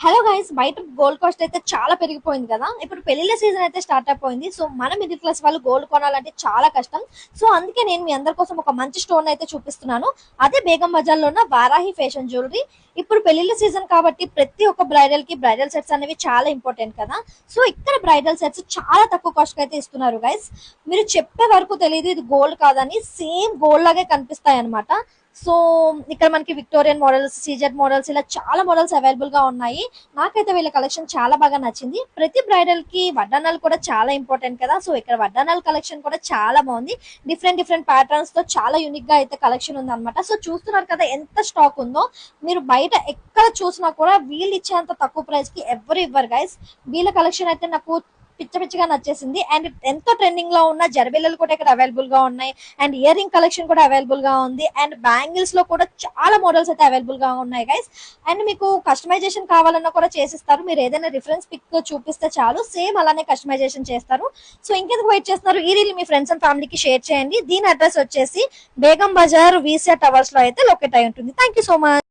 Hello guys, బయట gold cost అయితే చాలా పెరిగిపోయింది కదా. ఇప్పుడు పెళ్లిళ్ళ సీజన్ అయితే స్టార్ట్ అయిపోయింది. సో మన మిడిల్ క్లాస్ వాళ్ళు గోల్డ్ కొనాలంటే చాలా కష్టం. సో అందుకే నేను మీ అందరి కోసం ఒక మంచి స్టోన్ అయితే చూపిస్తున్నాను. అదే బేగం బజార్ లో ఉన్న వారాహి ఫ్యాషన్ జ్యువెలరీ. ఇప్పుడు పెళ్లిళ్ళ సీజన్ కాబట్టి ప్రతి ఒక్క బ్రైడల్ కి బ్రైడల్ సెట్స్ అనేవి చాలా ఇంపార్టెంట్ కదా. సో ఇక్కడ బ్రైడల్ సెట్స్ చాలా తక్కువ కాస్ట్ అయితే ఇస్తున్నారు గైస్. మీరు చెప్పే వరకు తెలియదు ఇది గోల్డ్ కాదని, సేమ్ గోల్డ్ లాగే కనిపిస్తాయి అనమాట. సో ఇక్కడ మనకి విక్టోరియన్ మోడల్స్, సీజెడ్ మోడల్స్, ఇలా చాలా మోడల్స్ అవైలబుల్ గా ఉన్నాయి. నాకైతే వీళ్ళ కలెక్షన్ చాలా బాగా నచ్చింది. ప్రతి బ్రైడల్ కి వడ్డానాలు కూడా చాలా ఇంపార్టెంట్ కదా. సో ఇక్కడ వడ్డానాల కలెక్షన్ కూడా చాలా బాగుంది. డిఫరెంట్ డిఫరెంట్ ప్యాటర్న్స్ తో చాలా యూనిక్ గా అయితే కలెక్షన్ ఉంది అనమాట. సో చూస్తున్నారు కదా ఎంత స్టాక్ ఉందో. మీరు బయట ఎక్కడ చూసినా కూడా వీళ్ళు ఇచ్చేంత తక్కువ ప్రైస్ కి ఎవరు ఇవ్వరు గైస్. వీళ్ళ కలెక్షన్ అయితే నాకు పిచ్చ పిచ్చగా నచ్చేసింది. అండ్ ఎంతో ట్రెండింగ్ లో ఉన్న జర్బిల్లలు కూడా ఇక్కడ అవైలబుల్ గా ఉన్నాయి. అండ్ ఇయర్ రింగ్ కలెక్షన్ కూడా అవైలబుల్ గా ఉంది. అండ్ బ్యాంగిల్స్ లో కూడా చాలా మోడల్స్ అయితే అవైలబుల్ గా ఉన్నాయి గైస్. అండ్ మీకు కస్టమైజేషన్ కావాలన్నా కూడా చేసిస్తారు. మీరు ఏదైనా రిఫరెన్స్ పిక్ చూపిస్తే చాలు, సేమ్ అలానే కస్టమైజేషన్ చేస్తారు. సో ఇంకెందుకు వెయిట్ చేస్తున్నారు, ఈ రీల్ మీ ఫ్రెండ్స్ అండ్ ఫ్యామిలీకి షేర్ చేయండి. దీని అడ్రస్ వచ్చేసి బేగం బజార్ వీసా టవర్స్ లో అయితే లొకేట్ అయి ఉంటుంది. Thank you so much.